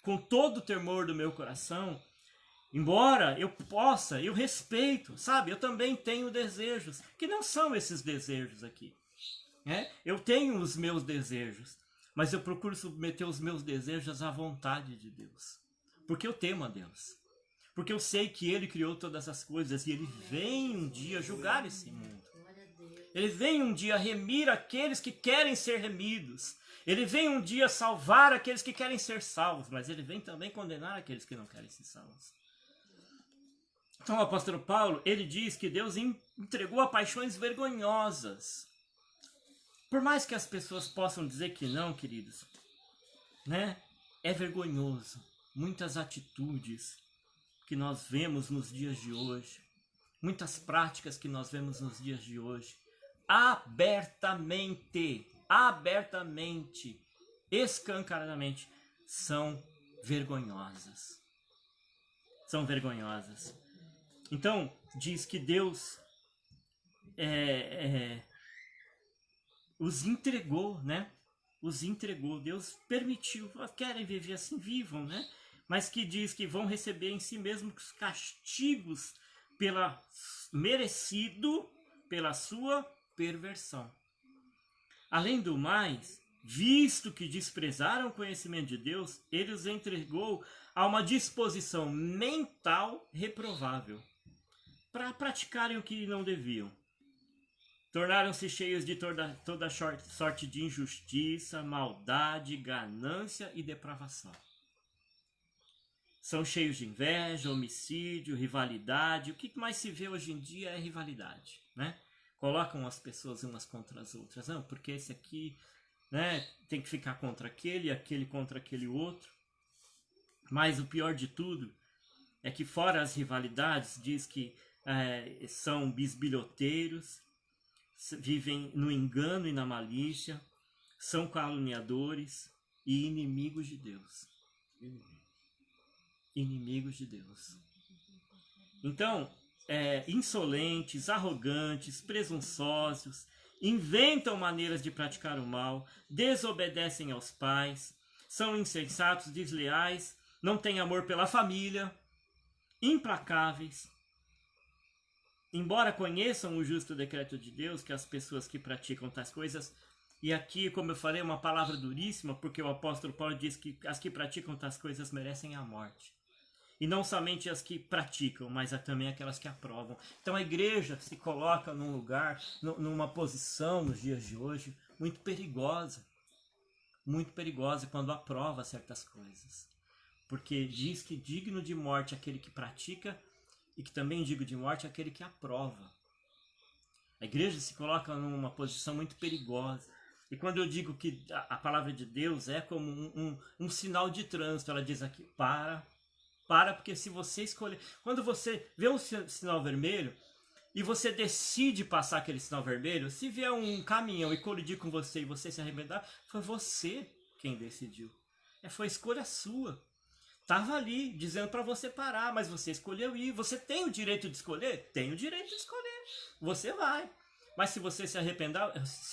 com todo o temor do meu coração. Embora eu respeito, sabe? Eu também tenho desejos, que não são esses desejos aqui, né? Eu tenho os meus desejos, mas eu procuro submeter os meus desejos à vontade de Deus. Porque eu temo a Deus. Porque eu sei que Ele criou todas as coisas e Ele vem um dia julgar esse mundo. Ele vem um dia remir aqueles que querem ser remidos. Ele vem um dia salvar aqueles que querem ser salvos, mas Ele vem também condenar aqueles que não querem ser salvos. Então o apóstolo Paulo, ele diz que Deus entregou a paixões vergonhosas. Por mais que as pessoas possam dizer que não, queridos, né? É vergonhoso. Muitas atitudes que nós vemos nos dias de hoje, muitas práticas que nós vemos nos dias de hoje, abertamente, escancaradamente, são vergonhosas. São vergonhosas. Então, diz que Deus os entregou, né? Os entregou. Deus permitiu. Querem viver assim, vivam, né? Mas que diz que vão receber em si mesmos os castigos merecido pela sua perversão. Além do mais, visto que desprezaram o conhecimento de Deus, ele os entregou a uma disposição mental reprovável para praticarem o que não deviam. Tornaram-se cheios de toda sorte de injustiça, maldade, ganância e depravação. São cheios de inveja, homicídio, rivalidade. O que mais se vê hoje em dia é rivalidade, né? Colocam as pessoas umas contra as outras. Não, porque esse aqui, né, tem que ficar contra aquele, aquele contra aquele outro. Mas o pior de tudo é que, fora as rivalidades, diz que são bisbilhoteiros, vivem no engano e na malícia, são caluniadores e inimigos de Deus. Inimigos de Deus. Então, insolentes, arrogantes, presunçosos, inventam maneiras de praticar o mal, desobedecem aos pais, são insensatos, desleais, não têm amor pela família, implacáveis. Embora conheçam o justo decreto de Deus, que as pessoas que praticam tais coisas, e aqui, como eu falei, uma palavra duríssima, porque o apóstolo Paulo diz que as que praticam tais coisas merecem a morte. E não somente as que praticam, mas também aquelas que aprovam. Então a igreja se coloca num lugar, numa posição nos dias de hoje, muito perigosa quando aprova certas coisas. Porque diz que digno de morte é aquele que pratica, e que também digno de morte é aquele que aprova. A igreja se coloca numa posição muito perigosa. E quando eu digo que a palavra de Deus é como um sinal de trânsito, ela diz aqui, para, porque se você escolher... Quando você vê um sinal vermelho e você decide passar aquele sinal vermelho, se vier um caminhão e colidir com você e você se arrebentar, foi você quem decidiu. Foi escolha sua. Estava ali dizendo para você parar, mas você escolheu ir. Você tem o direito de escolher? Tem o direito de escolher. Você vai. Mas se você se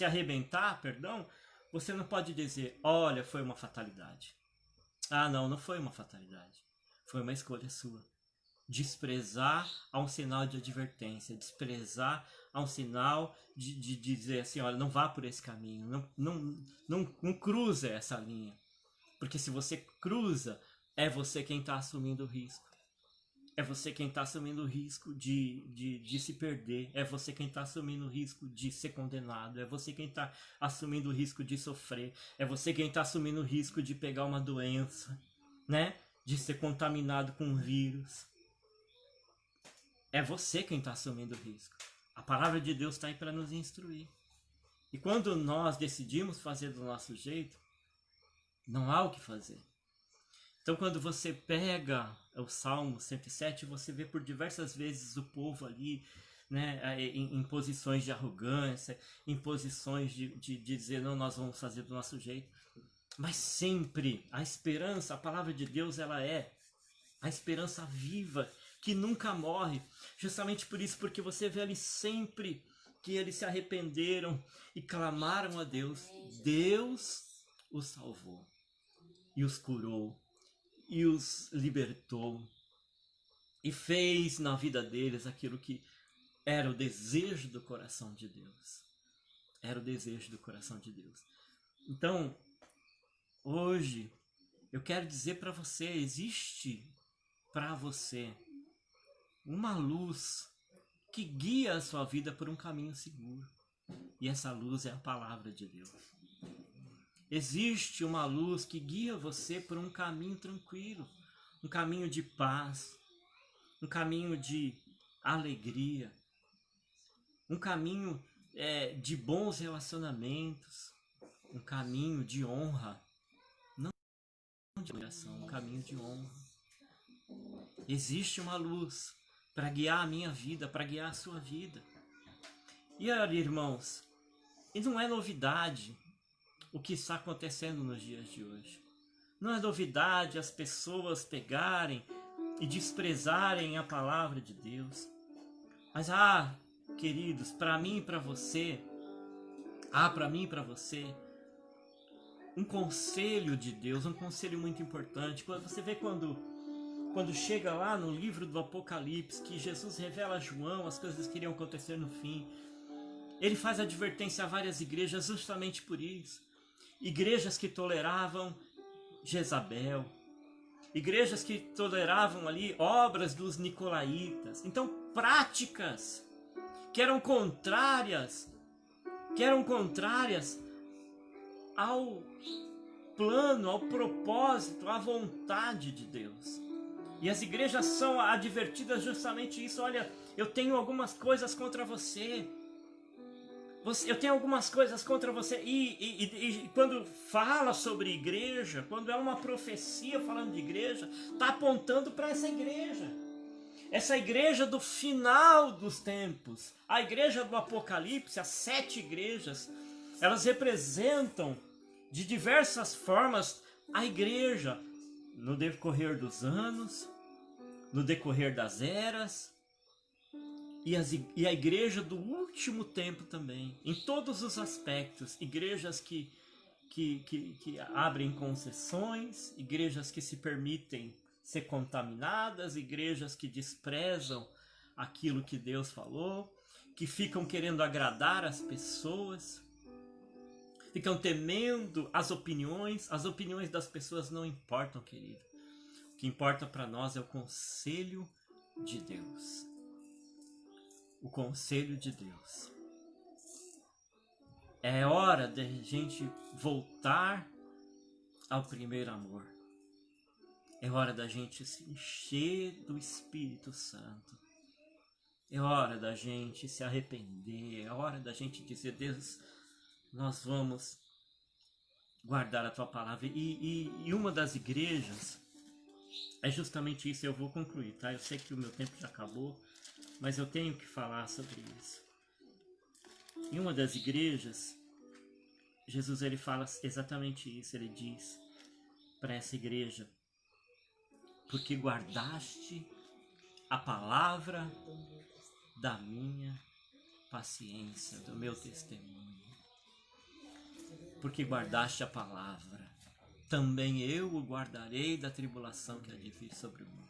arrebentar, você não pode dizer, olha, foi uma fatalidade. Ah, não foi uma fatalidade. Foi uma escolha sua. Desprezar a um sinal de advertência, desprezar a um sinal de dizer assim, olha, não vá por esse caminho, não cruza essa linha. Porque se você cruza, é você quem está assumindo o risco. É você quem está assumindo o risco de se perder. É você quem está assumindo o risco de ser condenado. É você quem está assumindo o risco de sofrer. É você quem está assumindo o risco de pegar uma doença, né? De ser contaminado com um vírus. É você quem está assumindo o risco. A palavra de Deus está aí para nos instruir. E quando nós decidimos fazer do nosso jeito, não há o que fazer. Então, quando você pega o Salmo 107, você vê por diversas vezes o povo ali, né, em posições de arrogância, em posições de dizer, não, nós vamos fazer do nosso jeito. Mas sempre a esperança, a palavra de Deus, ela é a esperança viva, que nunca morre. Justamente por isso, porque você vê ali sempre que eles se arrependeram e clamaram a Deus. Deus os salvou e os curou e os libertou e fez na vida deles aquilo que era o desejo do coração de Deus. Era o desejo do coração de Deus. Então, hoje, eu quero dizer para você, existe para você uma luz que guia a sua vida por um caminho seguro. E essa luz é a palavra de Deus. Existe uma luz que guia você por um caminho tranquilo, um caminho de paz, um caminho de alegria, um caminho de bons relacionamentos, um caminho de honra, não de oração, um caminho de honra. Existe uma luz para guiar a minha vida, para guiar a sua vida. E olha, irmãos, e não é novidade o que está acontecendo nos dias de hoje. Não é novidade as pessoas pegarem e desprezarem a palavra de Deus. Mas, queridos, para mim e para você, um conselho de Deus, um conselho muito importante. Você vê quando chega lá no livro do Apocalipse, que Jesus revela a João as coisas que iriam acontecer no fim. Ele faz advertência a várias igrejas justamente por isso. Igrejas que toleravam Jezabel, igrejas que toleravam ali obras dos nicolaítas. Então, práticas que eram contrárias ao plano, ao propósito, à vontade de Deus. E as igrejas são advertidas justamente isso. Olha, eu tenho algumas coisas contra você. Eu tenho algumas coisas contra você. E quando fala sobre igreja, quando é uma profecia falando de igreja, está apontando para essa igreja. Essa igreja do final dos tempos. A igreja do Apocalipse, as 7 igrejas, elas representam de diversas formas a igreja no decorrer dos anos, no decorrer das eras, e a igreja do último tempo também, em todos os aspectos. Igrejas que abrem concessões, igrejas que se permitem ser contaminadas, igrejas que desprezam aquilo que Deus falou, que ficam querendo agradar as pessoas, ficam temendo as opiniões das pessoas não importam, querido. O que importa para nós é o conselho de Deus. O conselho de Deus. É hora de a gente voltar ao primeiro amor. É hora da gente se encher do Espírito Santo. É hora da gente se arrepender. É hora da gente dizer: Deus, nós vamos guardar a tua palavra. E uma das igrejas é justamente isso. Eu vou concluir, tá? Eu sei que o meu tempo já acabou, mas eu tenho que falar sobre isso. Em uma das igrejas, Jesus ele fala exatamente isso. Ele diz para essa igreja: porque guardaste a palavra da minha paciência, do meu testemunho. Porque guardaste a palavra, também eu o guardarei da tribulação que há de vir sobre o mundo.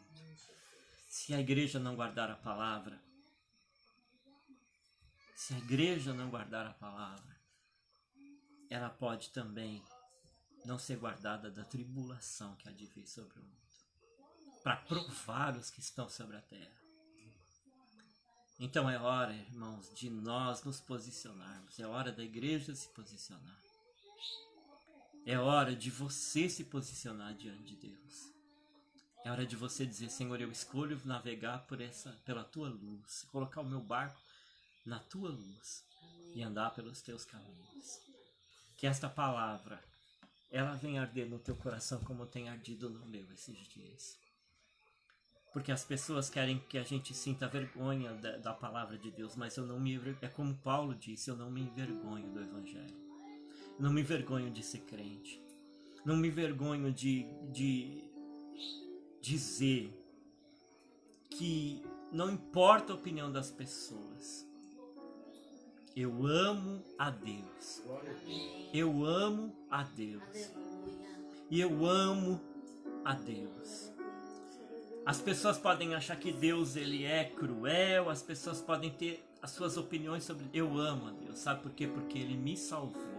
Se a igreja não guardar a palavra, ela pode também não ser guardada da tribulação que há de vir sobre o mundo, para provar os que estão sobre a terra. Então é hora, irmãos, de nós nos posicionarmos. É hora da igreja se posicionar. É hora de você se posicionar diante de Deus. É hora de você dizer: Senhor, eu escolho navegar pela tua luz, colocar o meu barco na tua luz e andar pelos teus caminhos. Que esta palavra, ela venha arder no teu coração como tem ardido no meu esses dias. Porque as pessoas querem que a gente sinta vergonha da palavra de Deus, mas é como Paulo disse: eu não me envergonho do Evangelho. Não me envergonho de ser crente. Não me envergonho de dizer que não importa a opinião das pessoas. Eu amo a Deus. Eu amo a Deus. E eu amo a Deus. As pessoas podem achar que Deus ele é cruel, as pessoas podem ter as suas opiniões sobre... Eu amo a Deus, sabe por quê? Porque Ele me salvou.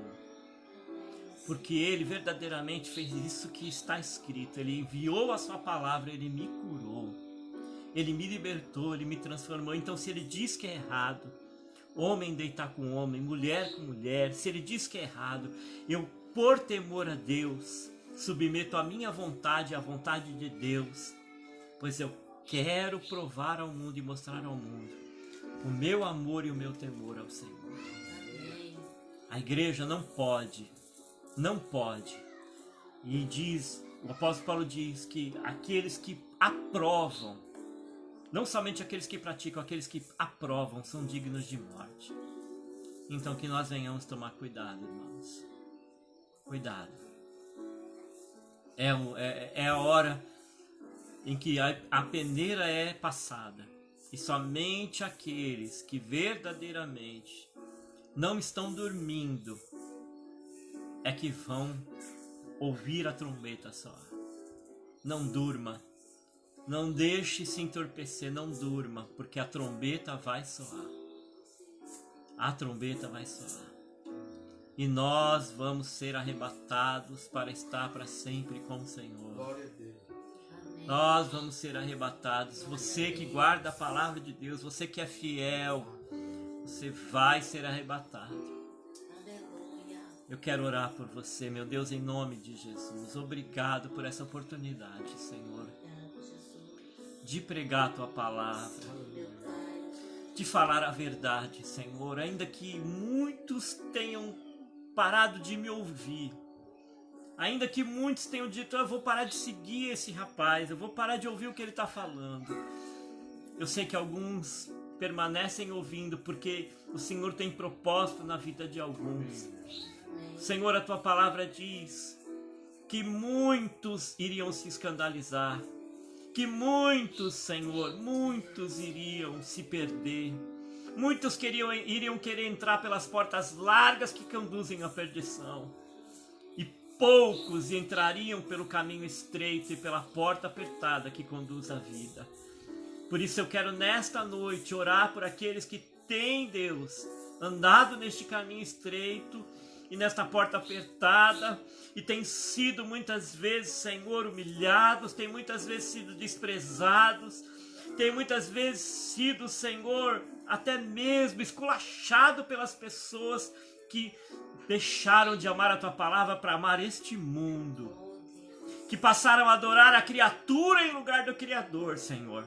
Porque Ele verdadeiramente fez isso que está escrito. Ele enviou a sua palavra, Ele me curou. Ele me libertou, Ele me transformou. Então se Ele diz que é errado, homem deitar com homem, mulher com mulher, se Ele diz que é errado, eu, por temor a Deus, submeto a minha vontade à vontade de Deus. Pois eu quero provar ao mundo e mostrar ao mundo o meu amor e o meu temor ao Senhor. A igreja não pode. E o apóstolo Paulo diz que aqueles que aprovam, não somente aqueles que praticam, aqueles que aprovam são dignos de morte. Então que nós venhamos tomar cuidado, irmãos. Cuidado. É a hora em que a peneira é passada. E somente aqueles que verdadeiramente não estão dormindo é que vão ouvir a trombeta soar. Não durma. Não deixe se entorpecer, não durma, porque a trombeta vai soar. A trombeta vai soar. E nós vamos ser arrebatados para estar para sempre com o Senhor. Glória a Deus. Nós vamos ser arrebatados. Você que guarda a palavra de Deus, você que é fiel, você vai ser arrebatado. Eu quero orar por você, meu Deus, em nome de Jesus. Obrigado por essa oportunidade, Senhor, de pregar a Tua palavra, de falar a verdade, Senhor. Ainda que muitos tenham parado de me ouvir, ainda que muitos tenham dito, eu vou parar de seguir esse rapaz, eu vou parar de ouvir o que ele está falando. Eu sei que alguns permanecem ouvindo porque o Senhor tem propósito na vida de alguns. Senhor, a Tua palavra diz que muitos iriam se escandalizar, que muitos, Senhor, muitos iriam se perder, muitos iriam querer entrar pelas portas largas que conduzem à perdição, e poucos entrariam pelo caminho estreito e pela porta apertada que conduz à vida. Por isso eu quero nesta noite orar por aqueles que têm, Deus, andado neste caminho estreito e nesta porta apertada, e tem sido muitas vezes, Senhor, humilhados, tem muitas vezes sido desprezados, tem muitas vezes sido, Senhor, até mesmo esculachado pelas pessoas que deixaram de amar a Tua palavra para amar este mundo, que passaram a adorar a criatura em lugar do Criador, Senhor.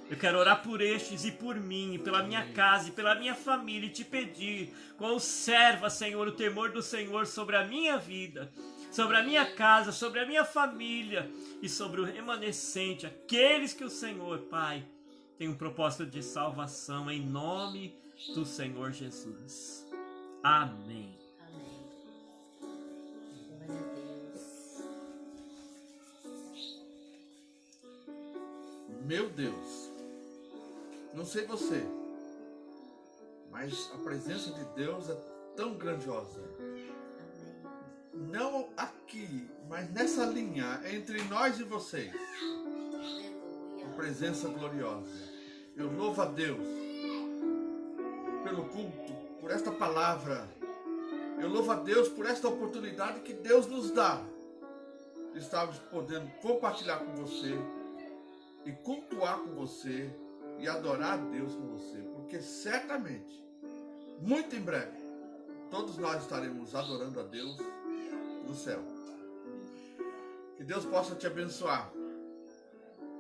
Eu quero orar por estes e por mim, e pela minha casa e pela minha família, e te pedir, conserva, Senhor, o temor do Senhor sobre a minha vida, sobre a minha casa, sobre a minha família e sobre o remanescente, aqueles que o Senhor, Pai, tem um propósito de salvação, em nome do Senhor Jesus. Amém. Amém. Glória a Deus. Meu Deus, não sei você, mas a presença de Deus é tão grandiosa. Não aqui, mas nessa linha, entre nós e vocês. Uma presença gloriosa. Eu louvo a Deus pelo culto, por esta palavra. Eu louvo a Deus por esta oportunidade que Deus nos dá. Estamos podendo compartilhar com você e cultuar com você e adorar a Deus com você, porque certamente, muito em breve, todos nós estaremos adorando a Deus no céu. Que Deus possa te abençoar.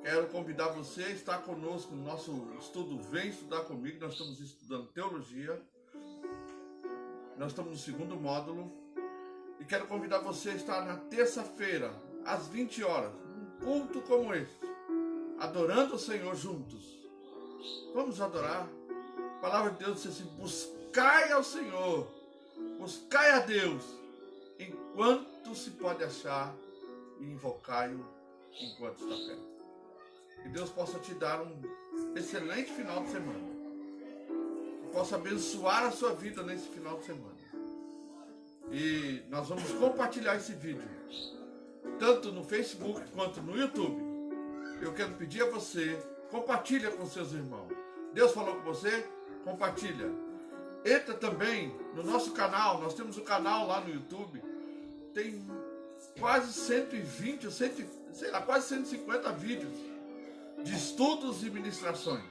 Quero convidar você a estar conosco no nosso estudo Vem Estudar Comigo. Nós estamos estudando teologia. Nós estamos no segundo módulo. E quero convidar você a estar na terça-feira, às 20 horas, num culto como este, adorando o Senhor juntos. Vamos adorar. A palavra de Deus diz assim: buscai ao Senhor, buscai a Deus, enquanto se pode achar, e invocai-o enquanto está perto. Que Deus possa te dar um excelente final de semana. Que possa abençoar a sua vida nesse final de semana. E nós vamos compartilhar esse vídeo, tanto no Facebook quanto no YouTube. Eu quero pedir a você, compartilha com seus irmãos. Deus falou com você? Compartilha. Entra também no nosso canal. Nós temos um canal lá no YouTube. Tem quase 120, quase 150 vídeos de estudos e ministrações.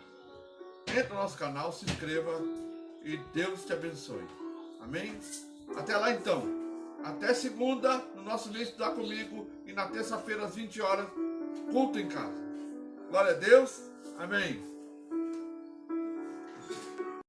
Entra no nosso canal, se inscreva e Deus te abençoe. Amém? Até lá então. Até segunda, no nosso Vem Estudar Comigo, e na terça-feira às 20 horas, culto em casa. Glória a Deus. Amém.